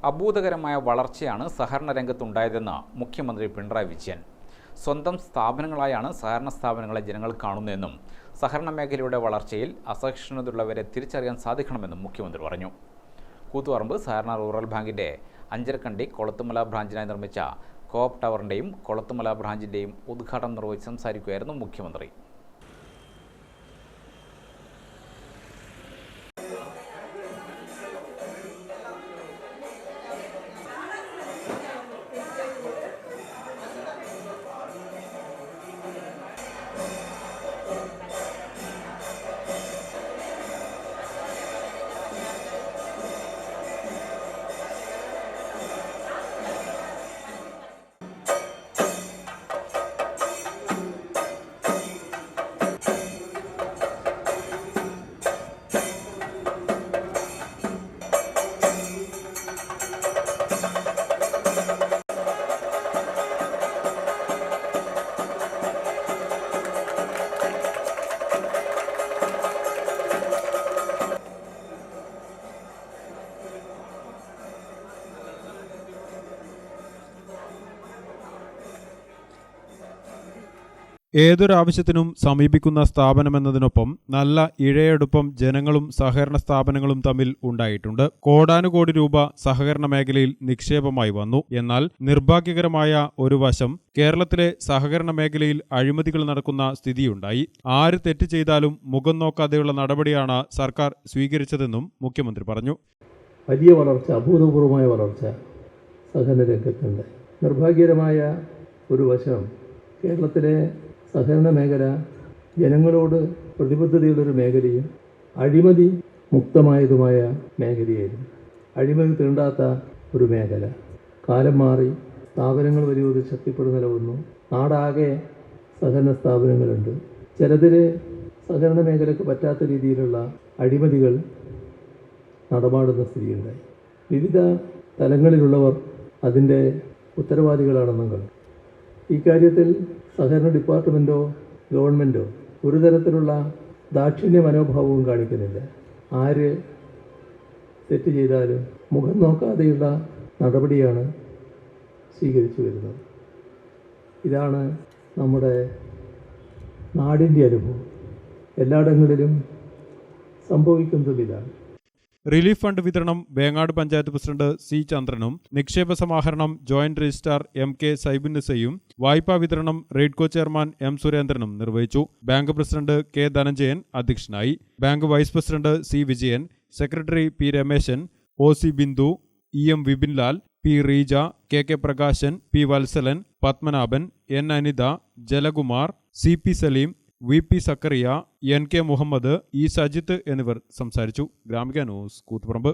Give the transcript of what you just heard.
അഭൂതകരമായ വളർച്ചയാണ് സഹകരണ രംഗത്തുണ്ടായതെന്ന് മുഖ്യമന്ത്രി പിണറായി വിജയൻ. സ്വന്തം സ്ഥാപനങ്ങളായാണ് സഹകരണ സ്ഥാപനങ്ങളെ ജനങ്ങൾ കാണുന്നതെന്നും സഹകരണ മേഖലയുടെ വളർച്ചയിൽ അസഹിഷ്ണുതയുള്ളവരെ തിരിച്ചറിയാൻ സാധിക്കണമെന്നും മുഖ്യമന്ത്രി പറഞ്ഞു. കൂത്തുപറമ്പ് സഹകരണ റൂറൽ ബാങ്കിൻ്റെ അഞ്ചരക്കണ്ടി കൊളത്തുമല ബ്രാഞ്ചിനായി നിർമ്മിച്ച കോപ്പ് ടവറിൻ്റെയും കൊളത്തുമല ബ്രാഞ്ചിൻ്റെയും ഉദ്ഘാടനം നിർവഹിച്ച് സംസാരിക്കുകയായിരുന്നു മുഖ്യമന്ത്രി. ഏതൊരാവശ്യത്തിനും സമീപിക്കുന്ന സ്ഥാപനമെന്നതിനൊപ്പം നല്ല ഇഴയടുപ്പം ജനങ്ങളും സഹകരണ സ്ഥാപനങ്ങളും തമ്മിൽ ഉണ്ടായിട്ടുണ്ട്. കോടാനുകോടി രൂപ സഹകരണ മേഖലയിൽ നിക്ഷേപമായി വന്നു. എന്നാൽ നിർഭാഗ്യകരമായ ഒരു വശം, കേരളത്തിലെ സഹകരണ മേഖലയിൽ അഴിമതികൾ നടക്കുന്ന സ്ഥിതിയുണ്ടായി. ആര് തെറ്റ് ചെയ്താലും മുഖം നോക്കാതെയുള്ള നടപടിയാണ് സർക്കാർ സ്വീകരിച്ചതെന്നും മുഖ്യമന്ത്രി പറഞ്ഞു. വലിയ വളർച്ച, അഭൂതപൂർവമായ വളർച്ച സഹകരണ രംഗത്തുണ്ട്. നിർഭാഗ്യകരമായ ഒരു വശം, കേരളത്തിലെ സഹകരണ മേഖല ജനങ്ങളോട് പ്രതിബദ്ധതയുള്ളൊരു മേഖലയും അഴിമതി മുക്തമായതുമായ മേഖലയായിരുന്നു. അഴിമതി തീണ്ടാത്ത ഒരു മേഖല. കാലം മാറി, സ്ഥാപനങ്ങൾ വലിയ തോതിൽ ശക്തിപ്പെടുന്ന വന്നു. നാടാകെ സഹകരണ സ്ഥാപനങ്ങളുണ്ട്. ചിലതിൽ സഹകരണ മേഖലയ്ക്ക് പറ്റാത്ത രീതിയിലുള്ള അഴിമതികൾ നടമാടുന്ന സ്ഥിതിയുണ്ടായി. വിവിധ തലങ്ങളിലുള്ളവർ അതിൻ്റെ ഉത്തരവാദികളാണെന്നും കണ്ടു. ഈ കാര്യത്തിൽ സഹകരണ ഡിപ്പാർട്ട്മെൻറ്റോ ഗവൺമെൻറ്റോ ഒരു തരത്തിലുള്ള ദാക്ഷിണ്യ മനോഭാവവും കാണിക്കുന്നില്ല. ആര് തെറ്റ് ചെയ്താലും മുഖം നോക്കാതെയുള്ള നടപടിയാണ് സ്വീകരിച്ചു വരുന്നത്. ഇതാണ് നമ്മുടെ നാടിൻ്റെ അനുഭവം. എല്ലായിടങ്ങളിലും സംഭവിക്കുന്നതും ഇതാണ്. റിലീഫ് ഫണ്ട് വിതരണം വേങ്ങാട് പഞ്ചായത്ത് പ്രസിഡന്റ് സി ചന്ദ്രനും, നിക്ഷേപ സമാഹരണം ജോയിന്റ് രജിസ്ട്രാർ MK സൈബുന്നിസയും, വായ്പാ വിതരണം റെയ്ഡ്കോ ചെയർമാൻ M സുരേന്ദ്രനും നിർവഹിച്ചു. ബാങ്ക് പ്രസിഡന്റ് K ധനഞ്ജയൻ അധ്യക്ഷനായി. Bank vice president C Vijayan, secretary P Rameshan, OC Bindu, EM Vipinlal, P Reeja, KK Prakashan, P Valsalan, Padmanabhan, N Anitha, Jalakumar, CP Saleem, VP Zachariah, NK Muhammad, E Sajith എന്നിവർ സംസാരിച്ചു. ഗ്രാമിക ന്യൂസ്, കൂത്തുപറമ്പ്.